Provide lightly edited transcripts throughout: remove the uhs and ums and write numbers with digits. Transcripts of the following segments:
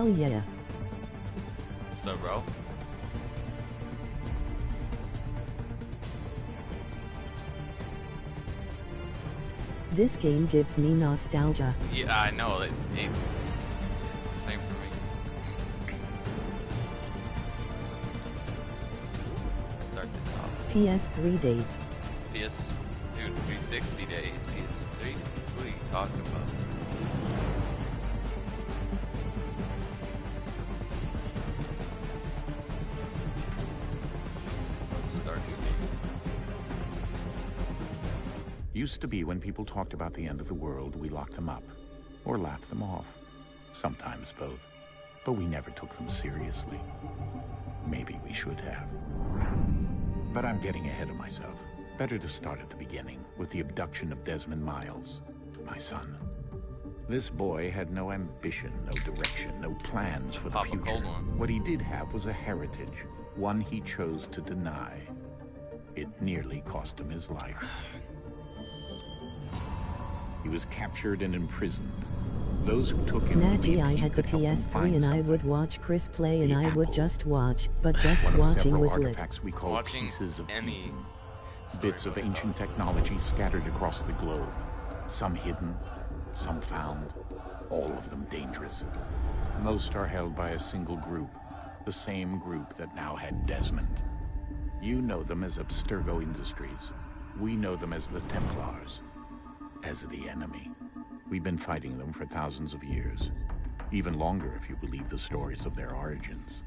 Hell yeah. What's up, bro? This game gives me nostalgia. Yeah, I know. Same for me. Start this off. PS3 days. Dude, 360 days. PS3 days. What are you talking about? Start new game. Used to be when people talked about the end of the world, we locked them up. Or laughed them off. Sometimes both. But we never took them seriously. Maybe we should have. But I'm getting ahead of myself. Better to start at the beginning, with the abduction of Desmond Miles, my son. This boy had no ambition, no direction, no plans for the Pop a future. cold one. What he did have was a heritage, one he chose to deny. It nearly cost him his life. He was captured and imprisoned. Those who took him Naji, believed I he had the could help them PS3 find and I something. would watch Chris play and The I would apple. just watch, but just One of watching several was lit. artifacts we call Watching pieces of any Eden. story Bits of about ancient technology scattered across the globe. Some hidden, some found, all of them dangerous. Most are held by a single group, the same group that now had Desmond. You know them as Abstergo Industries. We know them as the Templars, as the enemy. We've been fighting them for thousands of years, even longer if you believe the stories of their origins.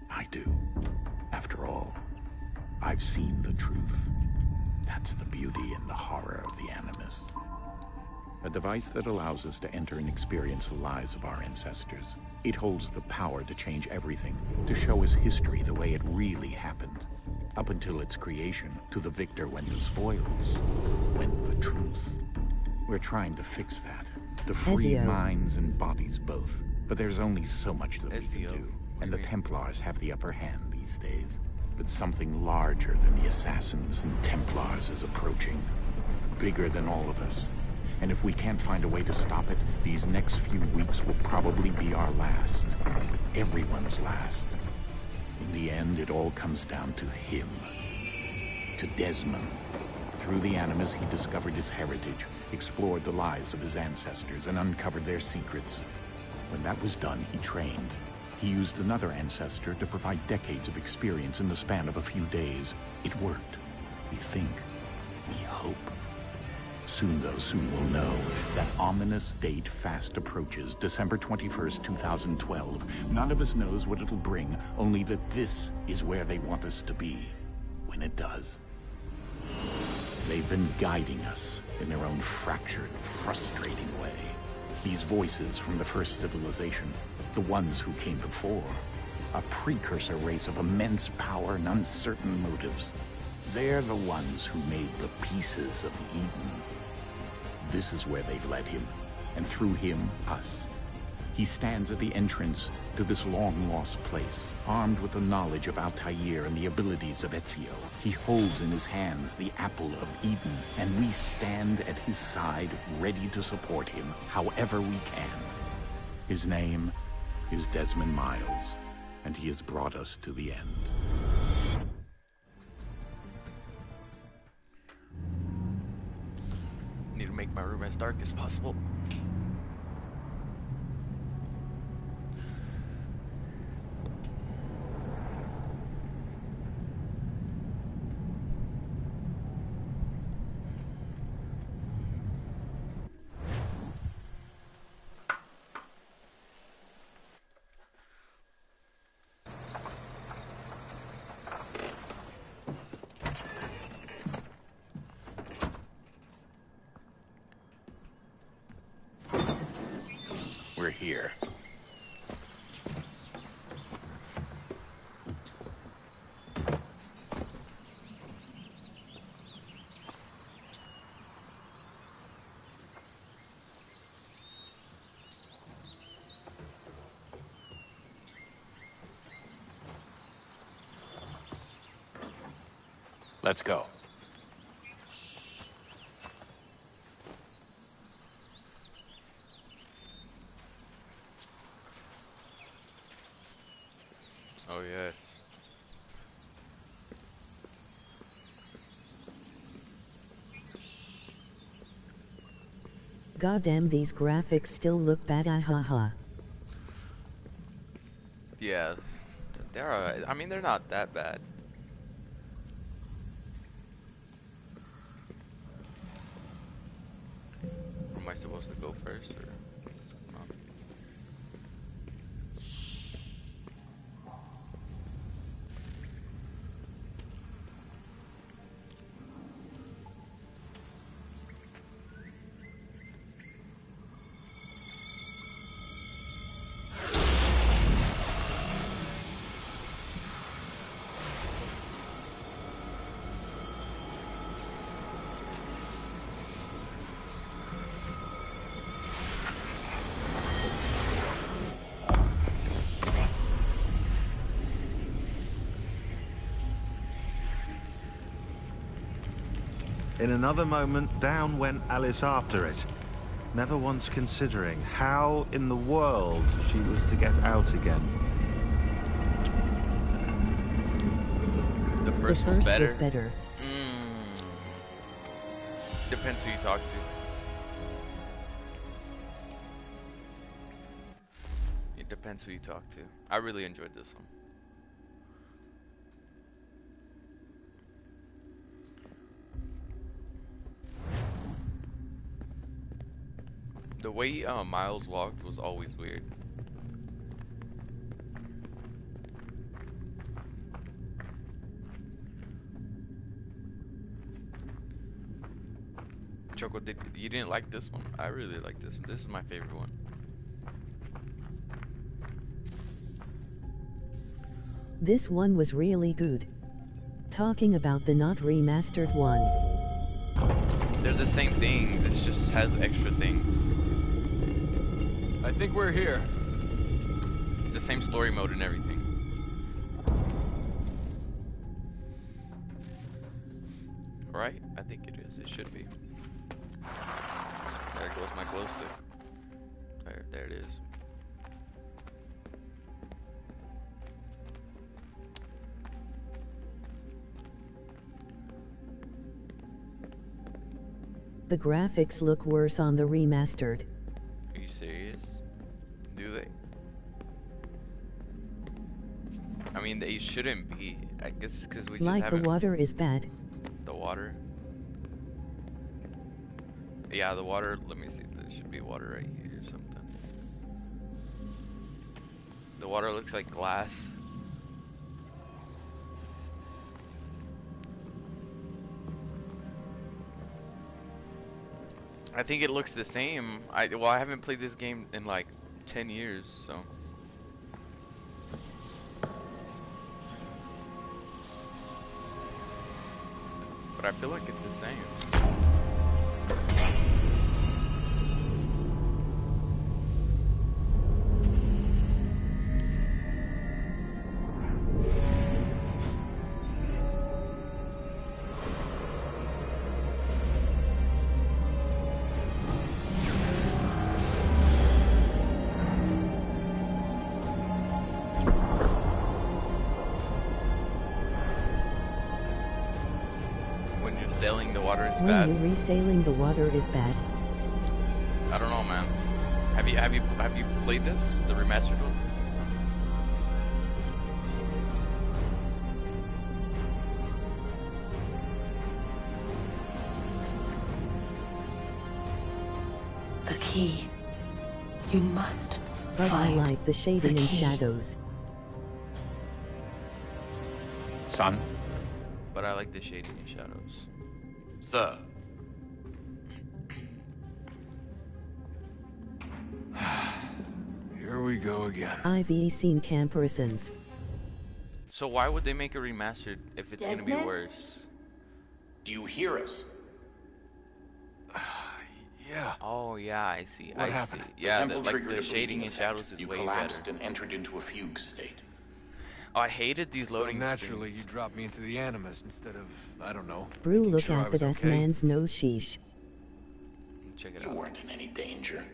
I do. After all, I've seen the truth. That's the beauty and the horror of the Animus. A device that allows us to enter and experience the lives of our ancestors. It holds the power to change everything, to show us history the way it really happened. Up until its creation, to the victor went the spoils, went the truth. We're trying to fix that, to free Ezio. minds and bodies both. But there's only so much that we can Ezio? do, What and do the you mean? Templars have the upper hand these days. But something larger than the Assassins and Templars is approaching. Bigger than all of us. And if we can't find a way to stop it, these next few weeks will probably be our last. Everyone's last. In the end, it all comes down to him. To Desmond. Through the Animus, he discovered his heritage, explored the lives of his ancestors, and uncovered their secrets. When that was done, he trained. He used another ancestor to provide decades of experience in the span of a few days. It worked. We think. We hope. Soon, though, soon we'll know. That ominous date fast approaches, December 21st, 2012. None of us knows what it'll bring, only that this is where they want us to be. When it does. They've been guiding us in their own fractured, frustrating way. These voices from the first civilization, the ones who came before, a precursor race of immense power and uncertain motives. They're the ones who made the pieces of Eden. This is where they've led him, and through him, us. He stands at the entrance to this long-lost place, armed with the knowledge of Altair and the abilities of Ezio. He holds in his hands the apple of Eden, and we stand at his side, ready to support him however we can. His name is Desmond Miles, and he has brought us to the end. Need to make my room as dark as possible. We're here. Let's go. Oh yes. Goddamn, these graphics still look bad, ah ha ha. Yeah, they're alright. I mean, they're not that bad. Am I supposed to go first, or what's going on? In another moment, down went Alice after it, never once considering how in the world she was to get out again. The The first first was was better. better. Depends who you talk to. It depends who you talk to. I really enjoyed this one. The way Miles walked was always weird. Choco, you didn't like this one? I really like this one. This is my favorite one. This one was really good. Talking about the not remastered one. They're the same thing. This just has extra things. I think we're here. It's the same story mode and everything. Right? I think it is. It should be. There goes my glow stick. There it is. The graphics look worse on the remastered. Are you serious? Do they? I mean, they shouldn't be. I guess because we just Like haven't. the water is bad. The water? Yeah, the water. Let me see. There should be water right here or something. The water looks like glass. I think it looks the same. I haven't played this game in like 10 years, so. But I feel like it's the same. Sailing the water is bad. When you're resailing the water is bad. I don't know, man. Have you played this, the remastered one? The key. You must But I find like the shading the and key. shadows. Son? But I like the shading and shadows. Sir. Here we go again. I've seen comparisons. So why would they make a remastered if it's gonna be Desmond? worse? Do you hear us? Yeah. Oh yeah, I see. What happened? See. Yeah, temple like triggered the a shading bleeding and effect. shadows is You way collapsed better. and entered into a fugue state. Oh, I hated these So loading naturally, screens. you dropped me into the Animus instead of, I don't know. Brew making look sure I at was that okay. man's nose, sheesh. Check it You out. weren't in any danger.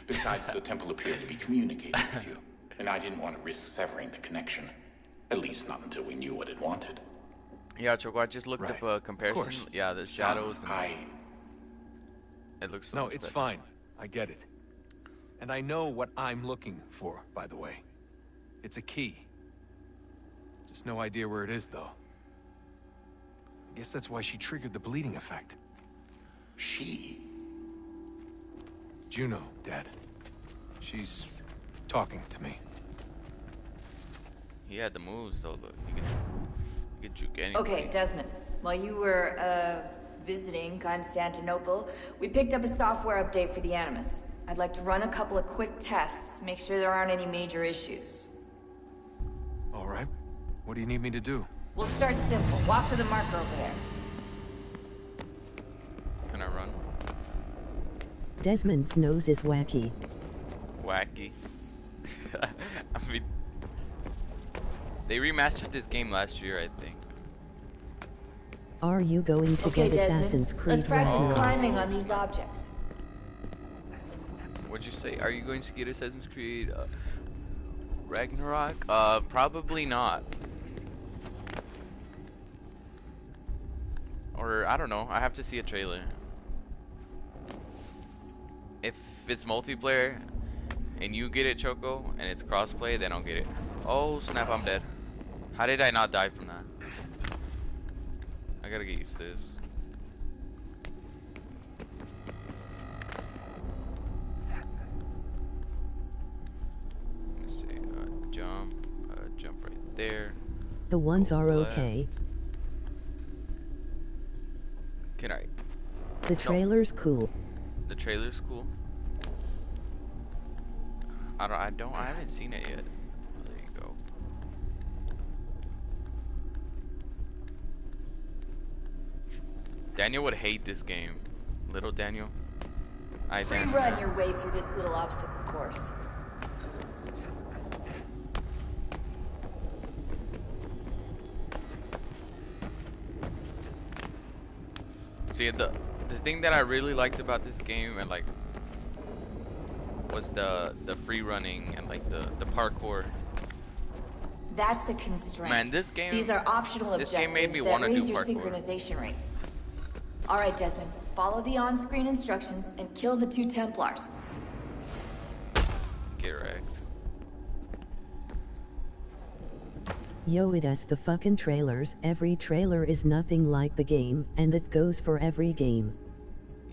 Besides, the temple appeared to be communicating with you, and I didn't want to risk severing the connection. At least not until we knew what it wanted. Yeah, Choco, I just looked Right. up a Of comparison. course. Yeah, the shadows and it looks so No, much it's better. fine. I get it. And I know what I'm looking for, by the way. It's a key. Just no idea where it is, though. I guess that's why she triggered the bleeding effect. She? Juno, Dad. She's talking to me. He had the moves though. Look, he could juke anybody. Okay, Desmond. While you were, visiting Constantinople, we picked up a software update for the Animus. I'd like to run a couple of quick tests, make sure there aren't any major issues. All right. What do you need me to do? We'll start simple. Walk to the marker over there. Can I run? Desmond's nose is wacky. Wacky. I mean, they remastered this game last year, I think. Are you going to Okay, get Desmond. Assassin's Creed Let's practice Ragnarok? climbing on these objects. What'd you say? Are you going to get Assassin's Creed Ragnarok? Probably not. Or, I don't know. I have to see a trailer. If it's multiplayer, and you get it, Choco, and it's crossplay, then I'll get it. Oh, snap, I'm dead. How did I not die from that? I gotta get used to this. Let's see, jump right there. The ones are Left. okay. Can I? The trailer's cool. The trailer's cool. I haven't seen it yet. Oh, there you go. Daniel would hate this game. Little Daniel. Free run your way through this little obstacle course. See, the thing that I really liked about this game and like was the free running and like the parkour. That's a constraint. Man, this game. These are optional This objectives game made me that want to raise do your parkour. synchronization rate. All right, Desmond. Follow the on-screen instructions and kill the 2 Templars. Get wrecked. Yo, it's the fucking trailers. Every trailer is nothing like the game, and that goes for every game.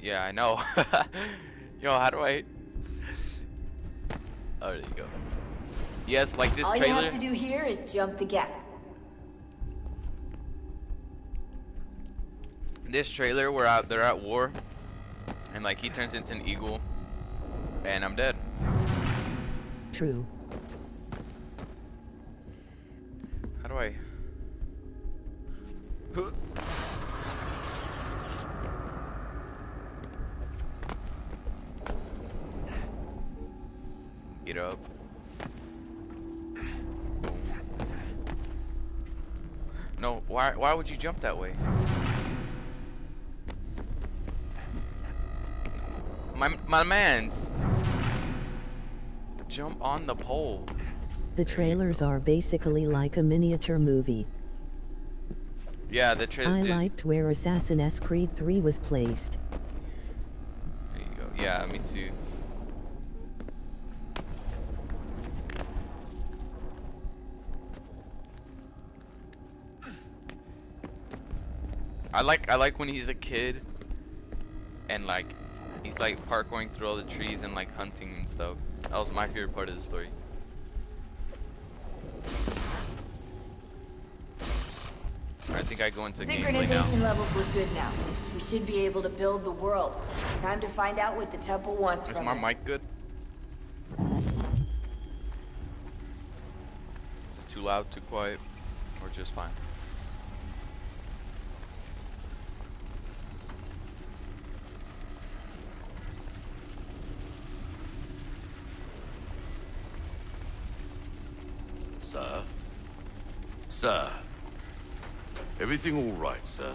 Yeah, I know. Yo, how do I? Oh, there you go. Yes, like this All trailer. you have to do here is jump the gap. This trailer where they're at war, and like he turns into an eagle, and I'm dead. True. How do I? Huh. Get up. Boom. No, why would you jump that way? My man's jump on the pole. The trailers are basically like a miniature movie. Yeah, the trailer. I liked where Assassin's Creed 3 was placed. There you go. Yeah, me too. I like when he's a kid and like he's like parkouring through all the trees and like hunting and stuff. That was my favorite part of the story. I think I go into gameplay now. Synchronization levels look good now. We should be able to build the world. Time to find out what the temple wants Is from my it. mic good? Is it too loud, too quiet, or just fine? Sir? Sir? Everything all right, sir?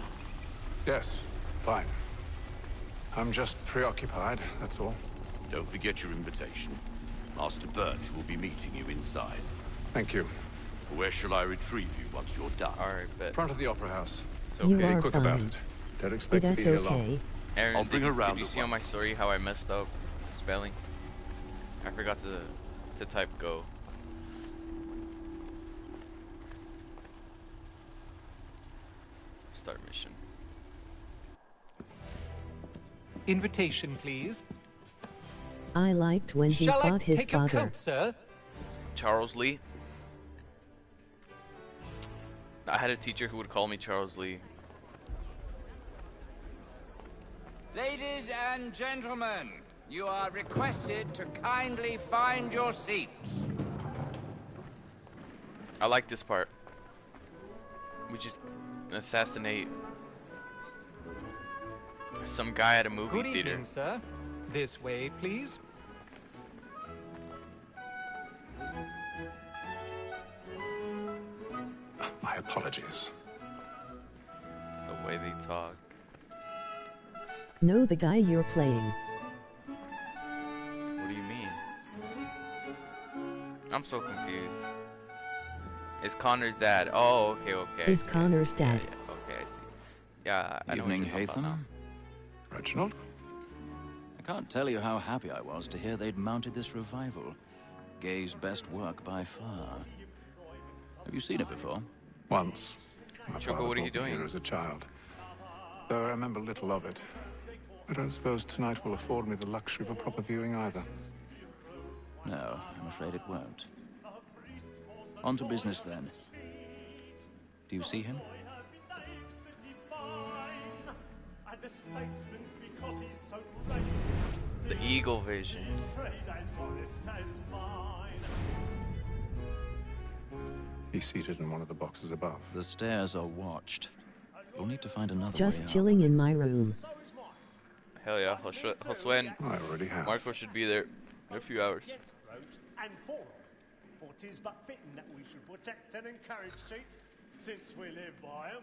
Yes, fine. I'm just preoccupied, that's all. Don't forget your invitation. Master Birch will be meeting you inside. Thank you. Where shall I retrieve you once you're done? Alright, bet. Front of the Opera House. So, You Be are quick about fine. it. Don't expect to That's be here long. okay. Aaron, I'll bring her round did you at see on my once. story how I messed up spelling? I forgot to type go. Start mission. Invitation, please. I liked when he Shall I fought his take your father. coat, sir? Charles Lee. I had a teacher who would call me Charles Lee. Ladies and gentlemen, you are requested to kindly find your seats. I like this part. We just assassinate some guy at a movie Good theater. evening, sir. This way, please. My apologies. The way they talk. No, the guy you're playing. What do you mean? I'm so confused. It's Connor's dad. Oh, okay, okay. Is Connor's dad. Yeah, okay, I see. Yeah, I know what Evening, you're talking about Hatham. Reginald? I can't tell you how happy I was to hear they'd mounted this revival. Gay's best work by far. Have you seen it before? Once. My Choco, father what are you brought me doing? here as a child. Though I remember little of it. I don't suppose tonight will afford me the luxury of a proper viewing either. No, I'm afraid it won't. On to business then. Do you see him? The Eagle Vision. He's seated in one of the boxes above. The stairs are watched. We'll need to find another Just way chilling in my room. Hell yeah, Josue and I already have. Marco should be there in a few hours. And for tis but fitting that we should protect and encourage cheats, since we live by 'em.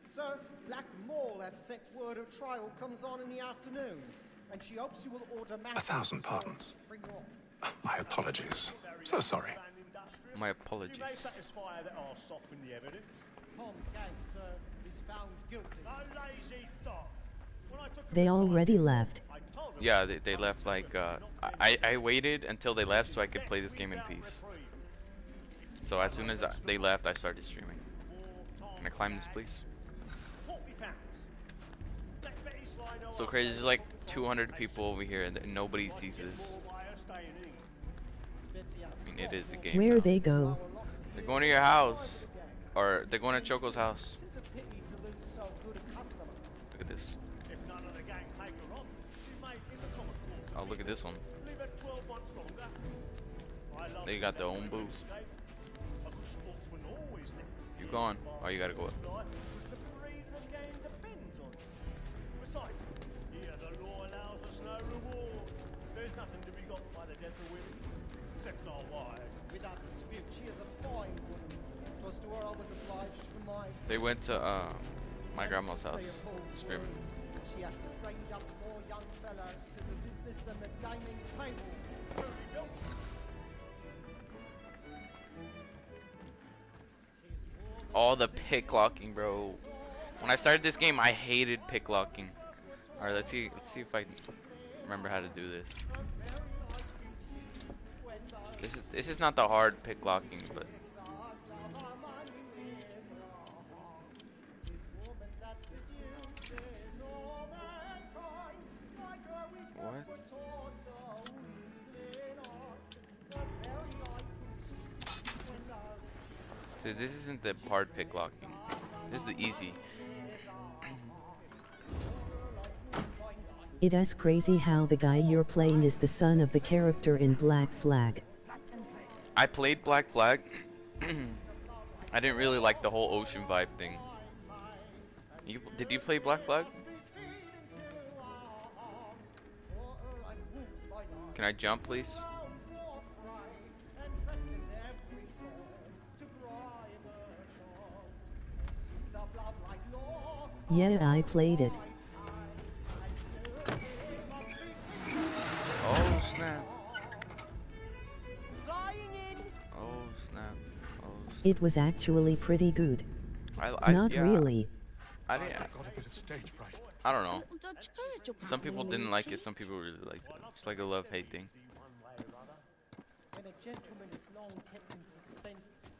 Sir, Black Mall had sent word of trial comes on in the afternoon, and she hopes you will order matters. 1,000 pardons. Bring you off. My apologies. So sorry. My apologies. You may satisfy that I'll soften the evidence. Tom Gay, sir, is found guilty. No lazy dog. When I took They already left. Yeah, they left like, I waited until they left so I could play this game in peace. So as soon as they left, I started streaming. Can I climb this, please? So crazy, there's like 200 people over here and nobody sees this. I mean, it is a game. Where now. they go? They're going to your house. Or they're going to Choco's house. Look at this. Oh, look at this one. They got their own booth. You gone? Oh, you gotta go up. Besides, here the law allows us no reward. There's nothing to be got by the death of women, except our wives. Without dispute, she is a fine woman. 'Twas to her I was obliged for my... They went to my grandma's house. Screaming. She hath trained up 4 young fellas to the business than the gaming table. All the pick locking, bro. When I started this game, I hated pick locking. All right, let's see if I can remember how to do this. This is not the hard pick locking, but what? So this isn't the hard pick locking. This is the easy. It is crazy how the guy you're playing is the son of the character in Black Flag. I played Black Flag. I didn't really like the whole ocean vibe thing. Did you play Black Flag? Can I jump, please? Yeah, I played it. Oh snap. Oh snap. Oh snap. It was actually pretty good. Not yeah, really. I didn't. I don't know. Some people didn't like it. Some people really liked it. It's like a love-hate thing. When a gentleman is long kept in suspense,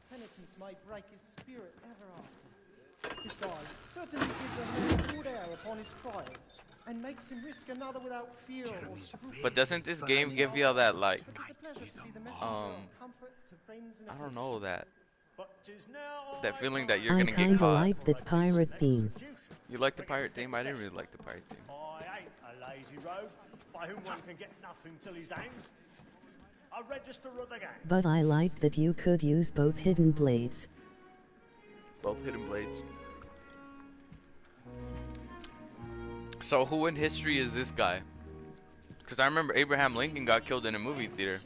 penitence may break his spirit ever after. Besides, certainly gives a man good air upon his trial, and makes him risk another without fear or scruple. But doesn't this game give you all that, like, I don't know, that feeling that you're gonna I get kinda caught? like that pirate theme. You like the pirate theme? I didn't really like the pirate theme. I ain't a lazy rogue, by whom one can get nothing till he's hanged. I register of the gang. But I liked that you could use both hidden blades. Both hidden blades. So who in history is this guy? Because I remember Abraham Lincoln got killed in a movie theater.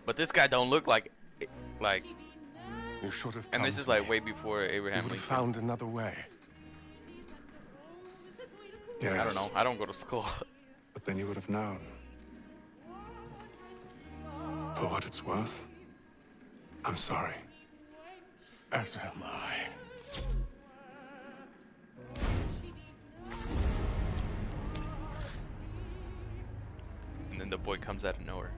But this guy don't look like. You should have. And this is like way before Abraham You would Lincoln. have found another way. Yes. I don't know. I don't go to school. But then you would have known. For what it's worth, I'm sorry. As am I. And then the boy comes out of nowhere.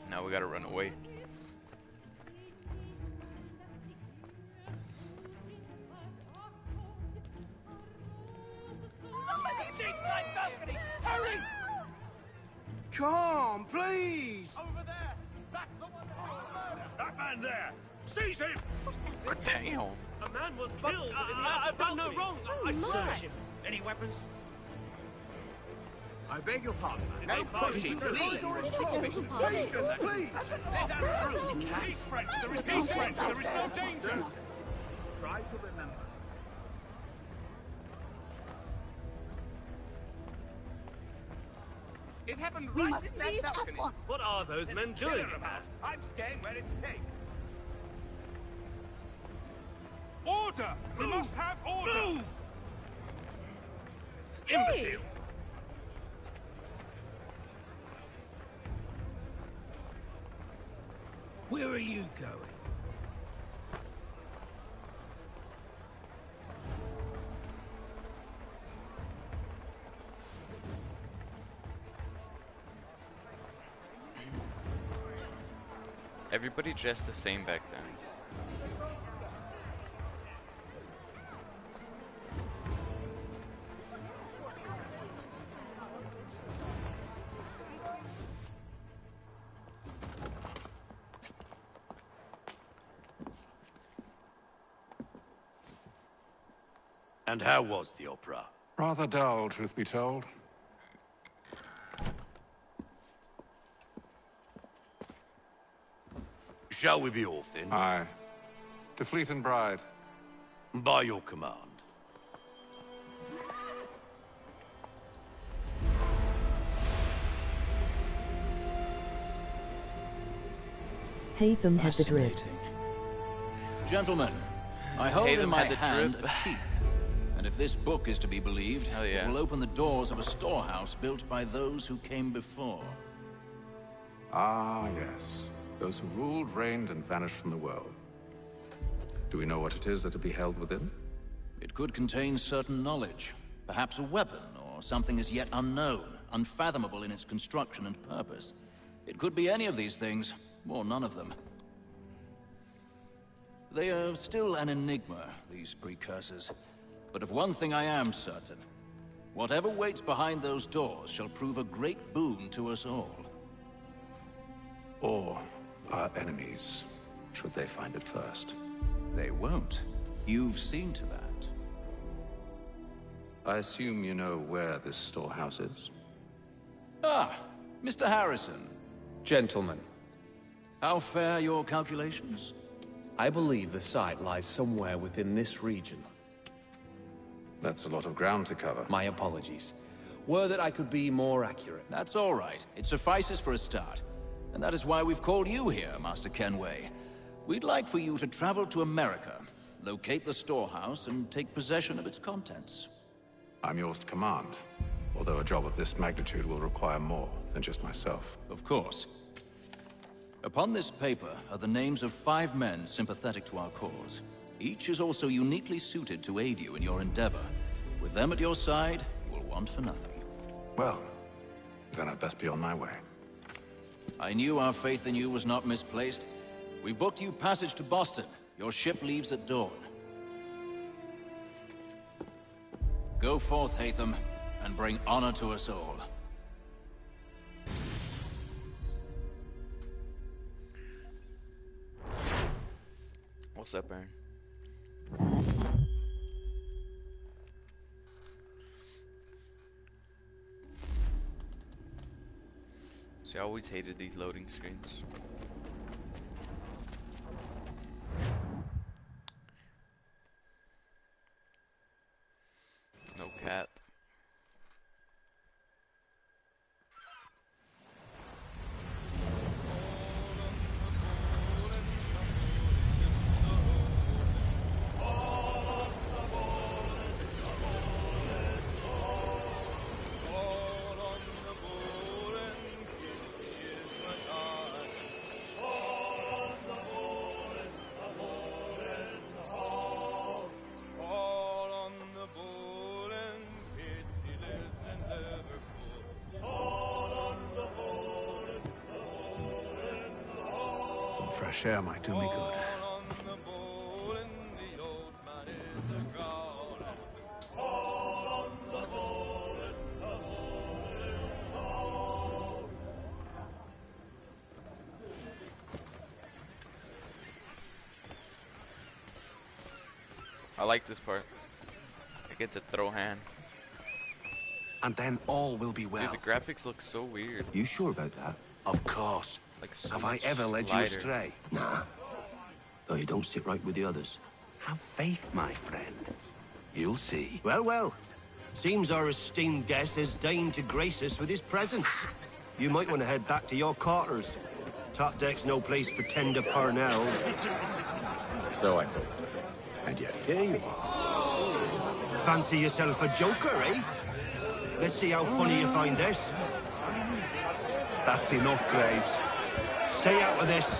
Now we gotta run away. Hurry! Come, please! Over there! That's the one that man there! Seize him! Damn. A man was killed in the I've done no wrong. I searched him. Any weapons? I beg your pardon. No pushing, please. Please! Let us through. Peace, friends! There is peace, friends! There is no danger! Try to remember. It happened We right must in that leave at balcony. once. What are those men doing about? I'm staying where it's safe. Order! We must have order! Move! Hey! Imbecile! Where are you going? Everybody dressed the same back then. And how was the opera? Rather dull, truth be told. Shall we be off then? Aye. To Fleet and Bride. By your command. Haytham had the drip. Gentlemen, I hold Haytham in my had the hand drip. a key. And if this book is to be believed, Hell yeah. it will open the doors of a storehouse built by those who came before. Ah, yes. Those who ruled, reigned, and vanished from the world. Do we know what it is that will be held within? It could contain certain knowledge. Perhaps a weapon, or something as yet unknown, unfathomable in its construction and purpose. It could be any of these things, or none of them. They are still an enigma, these precursors. But of one thing I am certain. Whatever waits behind those doors shall prove a great boon to us all. Or our enemies, should they find it first. They won't. You've seen to that. I assume you know where this storehouse is? Ah, Mr. Harrison. Gentlemen. How fare your calculations? I believe the site lies somewhere within this region. That's a lot of ground to cover. My apologies. Were that I could be more accurate. That's all right. It suffices for a start. And that is why we've called you here, Master Kenway. We'd like for you to travel to America, locate the storehouse, and take possession of its contents. I'm yours to command, although a job of this magnitude will require more than just myself. Of course. Upon this paper are the names of 5 men sympathetic to our cause. Each is also uniquely suited to aid you in your endeavor. With them at your side, you will want for nothing. Well, then I'd best be on my way. I knew our faith in you was not misplaced. We've booked you passage to Boston. Your ship leaves at dawn. Go forth, Hatham, and bring honor to us all. What's up, Aaron? See, I always hated these loading screens. No cap. Some fresh air might do me good. I like this part. I get to throw hands. And then all will be well. Dude, the graphics look so weird. You sure about that? Of course. Like so Have I much ever led you lighter. astray? Nah. Though you don't sit right with the others. Have faith, my friend. You'll see. Well, well. Seems our esteemed guest has deigned to grace us with his presence. You might want to head back to your quarters. Top deck's no place for tender parnells. So I thought. And yet here you are. Fancy yourself a joker, eh? Let's see how funny you find this. That's enough, Graves. Stay out of this.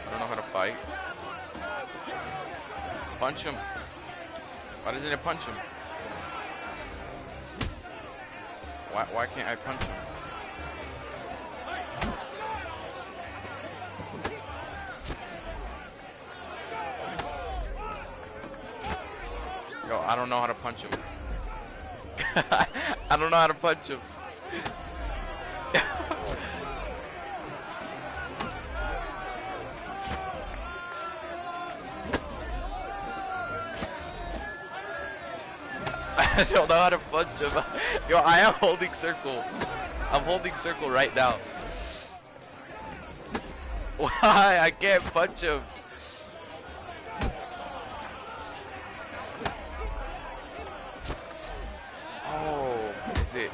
I don't know how to fight. Punch him. Why doesn't it punch him? Why can't I punch him? Yo, I don't know how to punch him. I don't know how to punch him. I don't know how to punch him. Yo, I am holding circle. I'm holding circle right now. Why? I can't punch him. Oh, is it?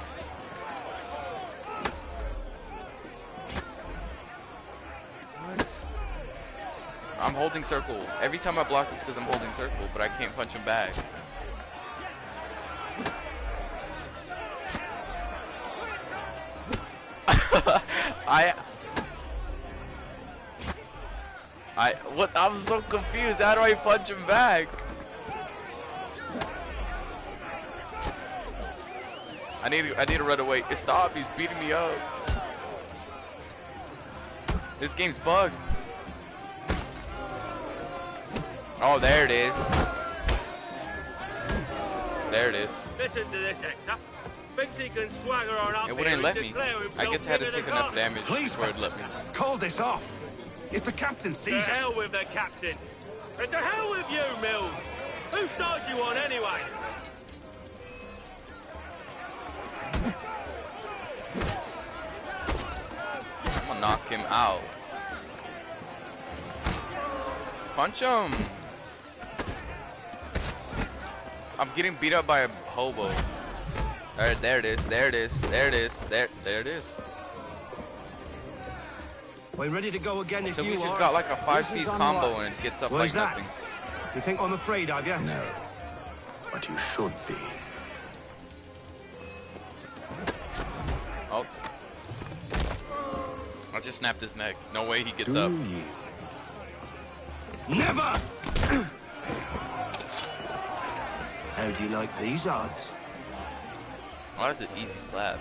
What? I'm holding circle. Every time I block it's because I'm holding circle, but I can't punch him back. What? I'm so confused. How do I punch him back? I need to run away. Stop! He's beating me up. This game's bugged. Oh, there it is. There it is. Listen to this, Hector. Thinks he can swagger on up It wouldn't here let and me. declare I himself guess I had to king of take the enough castle. damage Please, before it let me. call this off. If the captain To sees us... hell with the captain. And to hell with you, Mills. Whose side you on, anyway? knock him out. Punch him. I'm getting beat up by a hobo. There it is. There it is. There it is. There it is. We're ready to go again if So we you just are. got like a 5-piece combo and it gets up Why's like that? nothing. You think I'm afraid of you? No, but you should be. Oh. I just snapped his neck. No way he gets Do up. you? Never! How do you like these odds? Oh, that's an easy clap.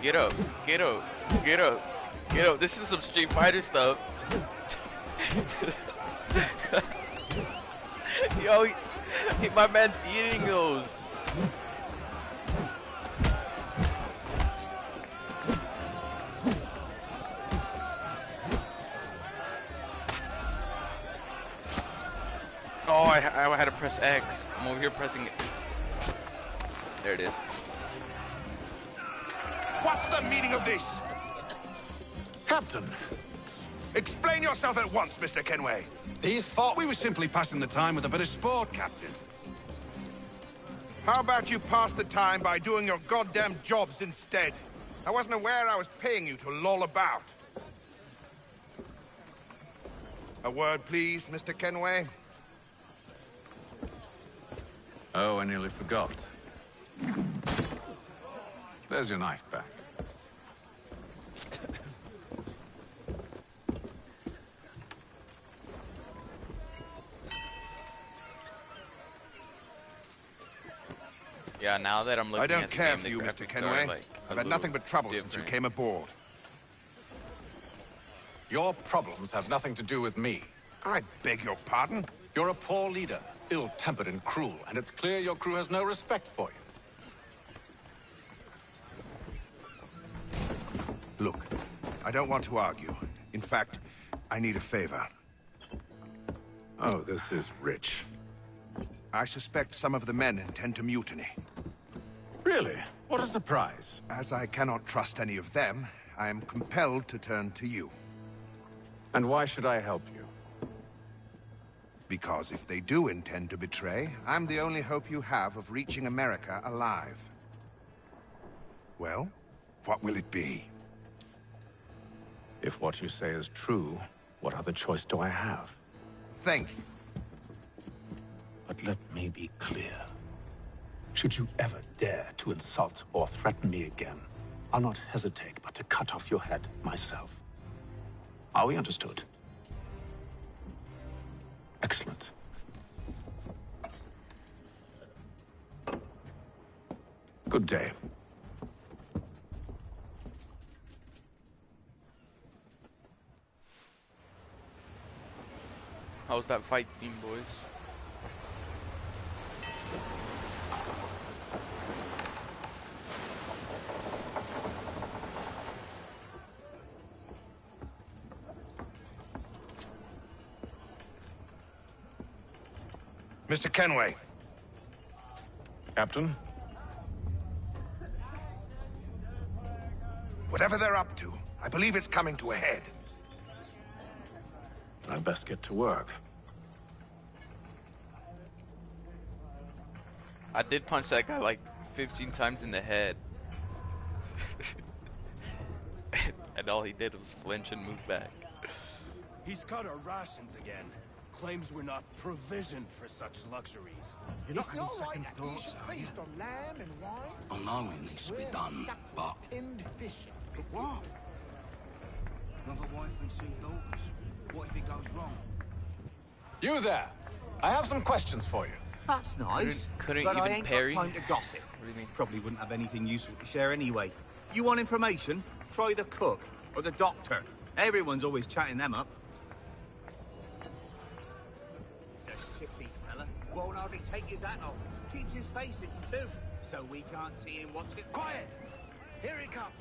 Get up, get up, get up, get up. This is some Street Fighter stuff. Yo, my man's eating those. Oh, I had to press X. I'm over here pressing it. There it is. What's the meaning of this? Captain, Explain yourself at once, Mr. Kenway. these thought we were simply passing the time with a bit of sport, Captain. How about you pass the time by doing your goddamn jobs instead? I wasn't aware I was paying you to loll about. A word, please, Mr. Kenway. Oh, I nearly forgot. There's your knife back. Yeah, now that I'm looking I don't at the care game, for the you, Mr. graphics are, Kenway. like, I've a had nothing little but trouble since you different. came aboard. Your problems have nothing to do with me. I beg your pardon? You're a poor leader, ill-tempered and cruel, and it's clear your crew has no respect for you. Look, I don't want to argue. In fact, I need a favor. Oh, this is rich. I suspect some of the men intend to mutiny. Really? What a surprise. As I cannot trust any of them, I am compelled to turn to you. And why should I help you? Because if they do intend to betray, I'm the only hope you have of reaching America alive. Well, what will it be? If what you say is true, what other choice do I have? Thank you. But let me be clear. Should you ever dare to insult or threaten me again, I'll not hesitate but to cut off your head myself. Are we understood? Excellent. Good day. How was that fight scene, boys? Mr. Kenway. Captain? Whatever they're up to, I believe it's coming to a head. I'd best get to work. I did punch that guy like 15 times in the head. And all he did was flinch and move back. He's cut our rations again. Claims we're not provisioned for such luxuries. You're not having second thoughts, are you? On lamb and wine. I know it needs to be done, but... Tinned fish. But what? Another wife and 2 daughters. What if it goes wrong? You there! I have some questions for you. That's nice. Couldn't but I even ain't parry? got time to gossip. What do you mean? Probably wouldn't have anything useful to share anyway. You want information? Try the cook or the doctor. Everyone's always chatting them up. The shifty fella won't hardly take his hat off. Keeps his face in too, so we can't see him watching. Quiet! Here he comes!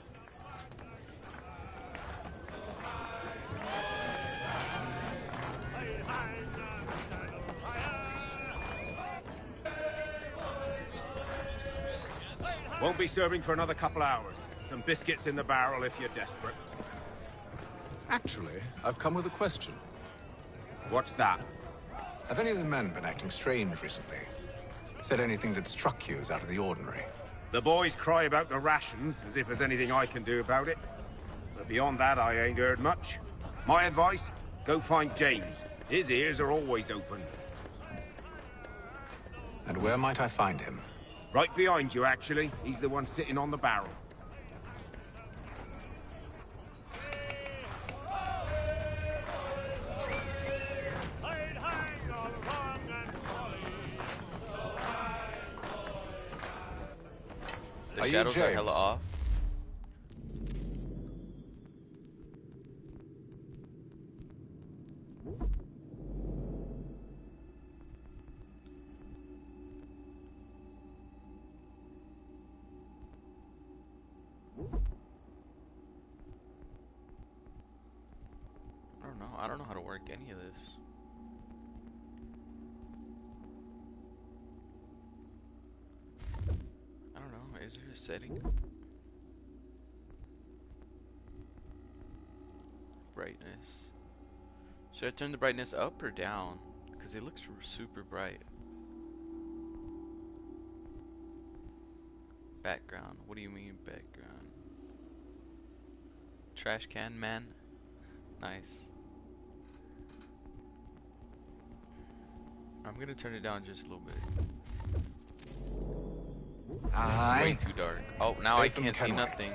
Won't be serving for another couple hours. Some biscuits in the barrel if you're desperate. Actually, I've come with a question. What's that? Have any of the men been acting strange recently? Said anything that struck you as out of the ordinary? The boys cry about the rations, as if there's anything I can do about it. But beyond that, I ain't heard much. My advice, go find James. His ears are always open. And where might I find him? Right behind you, actually. He's the one sitting on the barrel. The shadows are hella off. I don't know how to work any of this. I don't know, is there a setting? Brightness. Should I turn the brightness up or down? Because it looks super bright. Background. What do you mean background? Trash can man? Nice. I'm gonna turn it down just a little bit. It's way too dark. Oh, now I can't see nothing.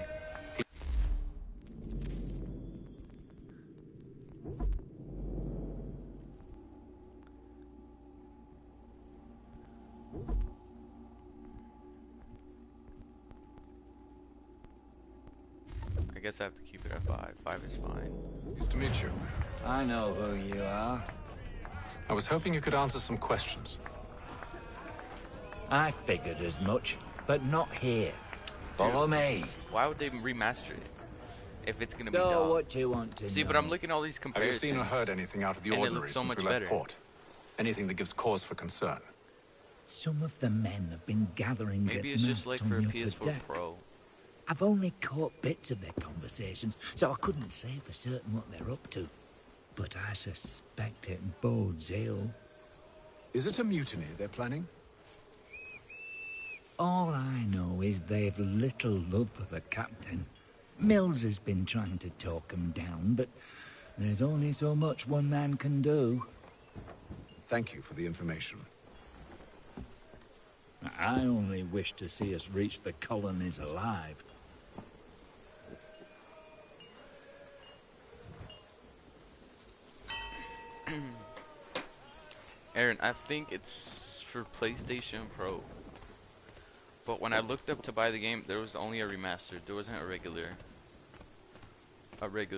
I guess I have to keep it at 5. 5 is fine. Nice to meet you. I know who you are. I was hoping you could answer some questions. I figured as much, but not here. Follow me. Why would they remaster it if it's gonna be Know dog? what you want to See, know. but I'm looking at all these Have you comparisons. seen or heard anything out of the and it ordinary looks so since much we left better. port? Anything that gives cause for concern? Some of the men have been gathering Maybe at it's just night like on for a the upper PS4 deck. Pro. I've only caught bits of their conversations, so I couldn't say for certain what they're up to. But I suspect it bodes ill. Is it a mutiny they're planning? All I know is they've little love for the captain. Mills has been trying to talk him down, but there's only so much one man can do. Thank you for the information. I only wish to see us reach the colonies alive. Aaron, I think it's for PlayStation Pro. But when I looked up to buy the game, there was only a remastered. There wasn't a regular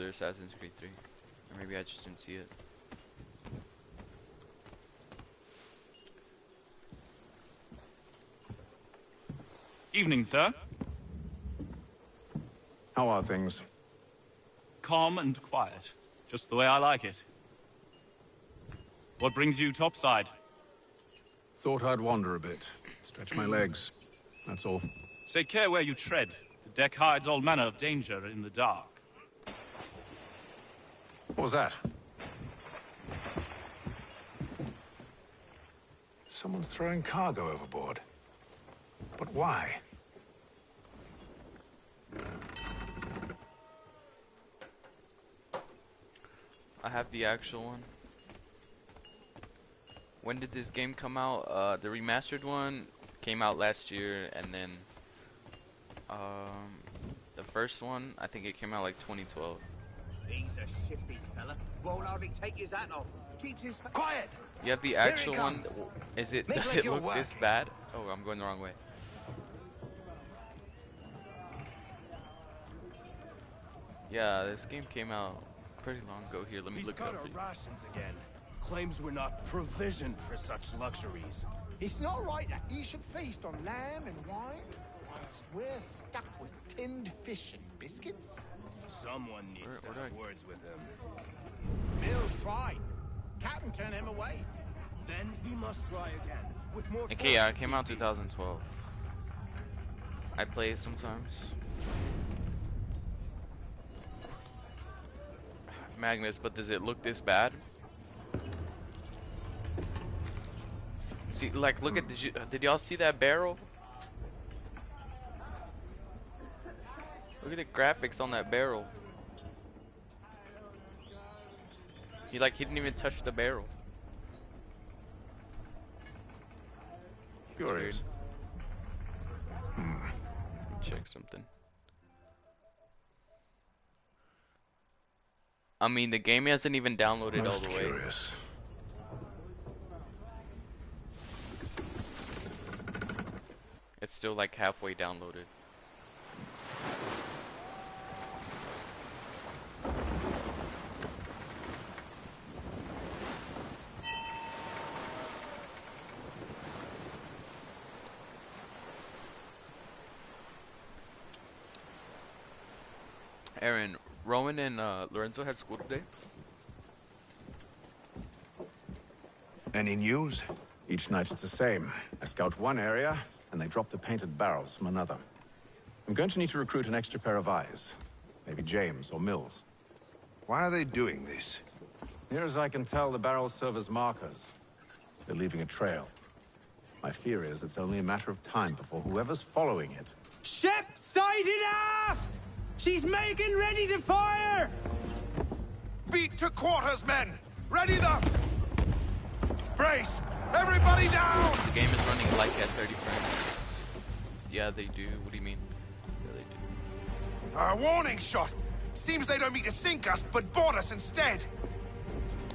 Assassin's Creed 3. Or maybe I just didn't see it. Evening, sir. How are things? Calm and quiet. Just the way I like it. What brings you topside? Thought I'd wander a bit. Stretch my legs. That's all. Take care where you tread. The deck hides all manner of danger in the dark. What was that? Someone's throwing cargo overboard. But why? I have the actual one. When did this game come out? The remastered one came out last year, and then the first one, I think it came out like 2012. He's a shifty fella. Won't hardly take his hat off. Keeps his... Quiet! You have the Here he actual one. comes. Is it? Make Does like it you're look this working. bad? Oh, I'm going the wrong way. Yeah, this game came out pretty long ago. Here, let me He's look it cut up. our rations again. Claims we're not provisioned for such luxuries. It's not right that you should feast on lamb and wine, whilst we're stuck with tinned fish and biscuits. Someone needs to have words with him. Mills tried. Captain turned him away. Then he must try again, with more Okay, yeah, it came out 2012. I play it sometimes. Magnus, but does it look this bad? See, like, look at, did y'all see that barrel? Look at the graphics on that barrel. He didn't even touch the barrel. Curious. Check something. I mean, the game hasn't even downloaded all the way. Curious. It's still like halfway downloaded. Aaron, Rowan and Lorenzo had school today? Any news? Each night it's the same. I scout one area, and they drop the painted barrels from another. I'm going to need to recruit an extra pair of eyes. Maybe James or Mills. Why are they doing this? Near as I can tell, the barrels serve as markers. They're leaving a trail. My fear is it's only a matter of time before whoever's following it... Ship sighted aft! She's making ready to fire! Beat to quarters, men! Ready the... Brace! Everybody down! The game is running like at 30 frames. Yeah, they do. What do you mean? Yeah, they do. A warning shot! Seems they don't mean to sink us, but board us instead!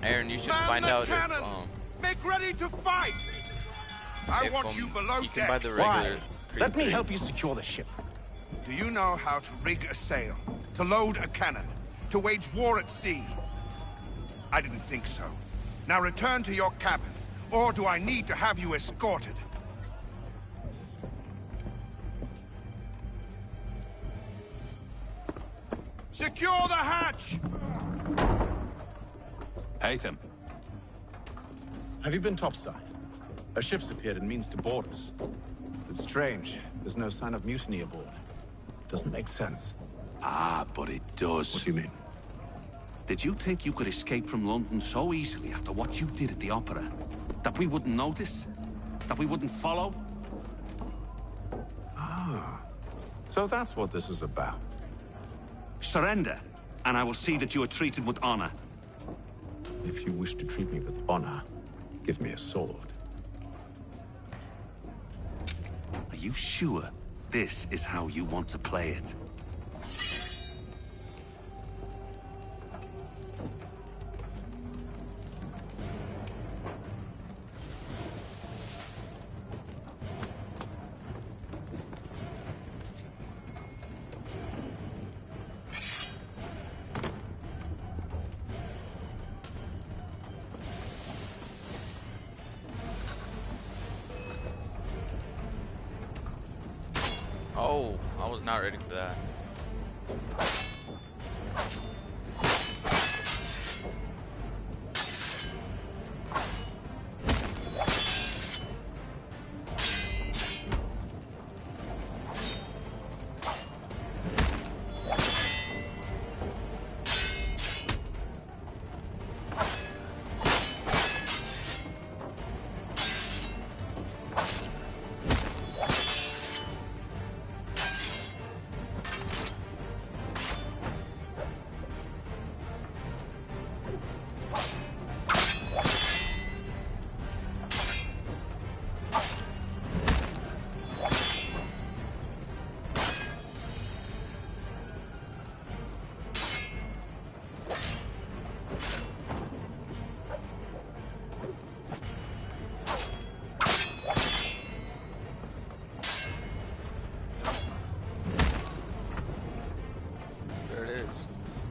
Aaron, you should Man find the out cannons! Make ready to fight! I want you below you can buy the decks. regular. Let me help you secure the ship. Do you know how to rig a sail? To load a cannon? To wage war at sea? I didn't think so. Now return to your cabin, or do I need to have you escorted? Secure the hatch! Haytham. Have you been topside? A ship's appeared and means to board us. It's strange. There's no sign of mutiny aboard. Doesn't make sense. Ah, but it does. What do you mean? Did you think you could escape from London so easily after what you did at the opera? That we wouldn't notice? That we wouldn't follow? Ah. So that's what this is about. Surrender, and I will see that you are treated with honor. If you wish to treat me with honor, give me a sword. Are you sure this is how you want to play it? Oh, I was not ready for that.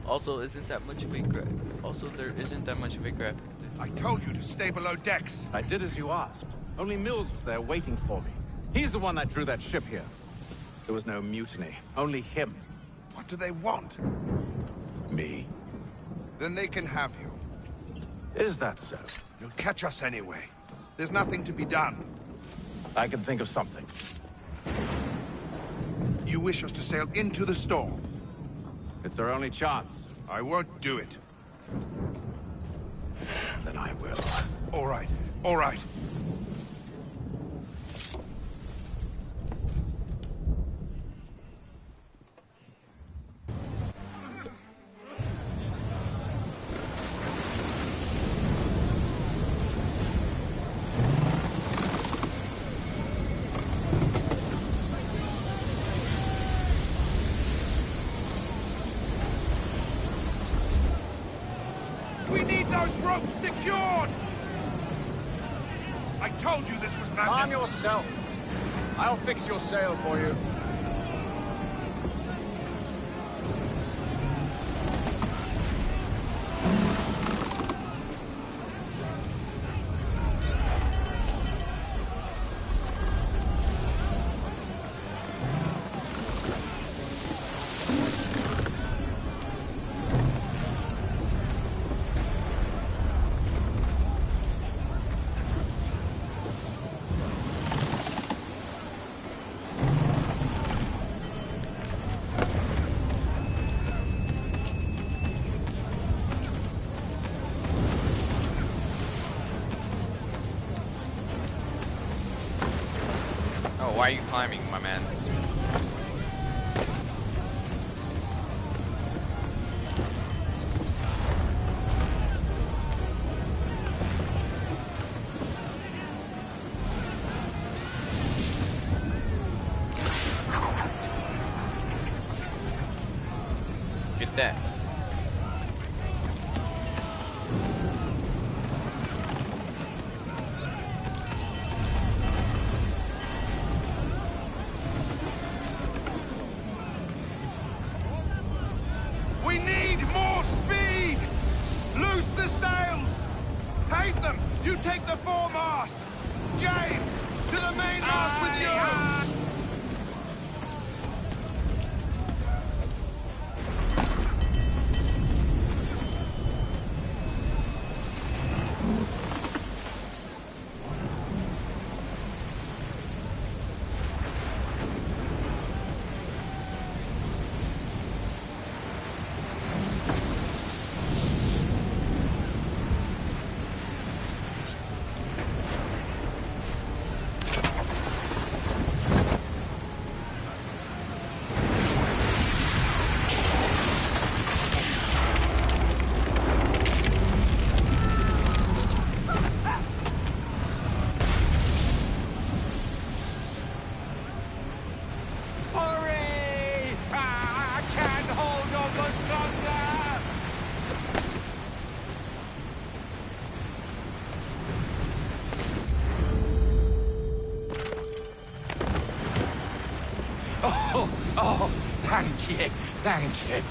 Also, isn't that much of a there isn't that much of a graphic. I told you to stay below decks. I did as you asked. Only Mills was there waiting for me. He's the one that drew that ship here. There was no mutiny, only him. What do they want? Me. Then they can have you. Is that so? You'll catch us anyway. There's nothing to be done. I can think of something. you wish us to sail into the storm? It's our only chance. I won't do it. Then I will. All right, all right. We need those ropes secured! I told you this was madness. Calm yourself. I'll fix your sail for you. Oh, why are you climbing, my man? Get that. We need more speed! Loose the sails! Hate them! You take the foremast! James! To the mainmast with you! Hurry! I can't hold on much longer! Oh, thank you, thank you.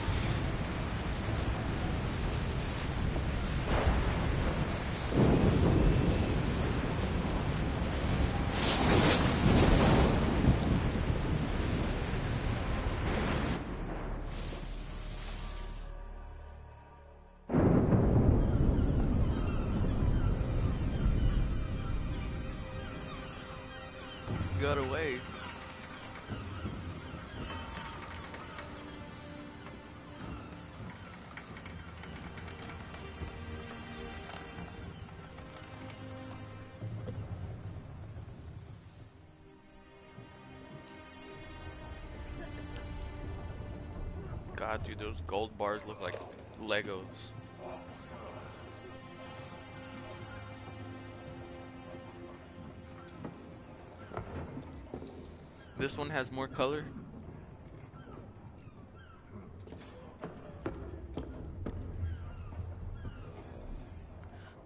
Got away. God, dude, those gold bars look like Legos. This one has more color.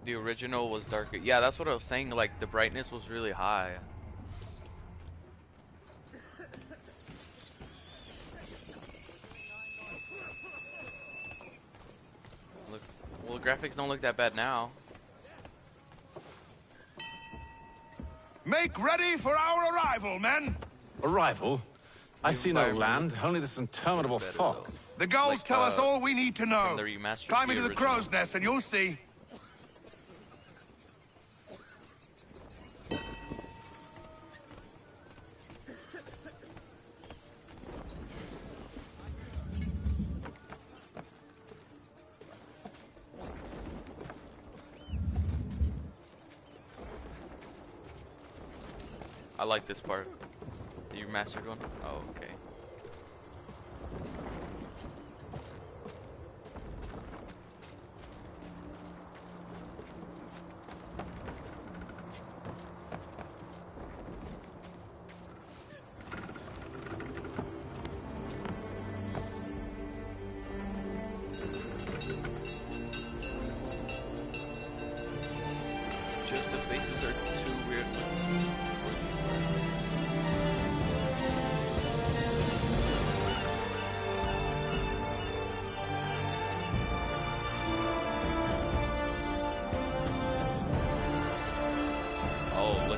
The original was darker. Yeah, that's what I was saying. Like, the brightness was really high. Look, well, the graphics don't look that bad now. Make ready for our arrival, men! Arrival? I see no land, only this interminable fog. The gulls tell us all we need to know. the remastered Climb to into the original. crow's nest and you'll see. I like this part. The remastered one? Oh, okay. Just the faces are too weird looking.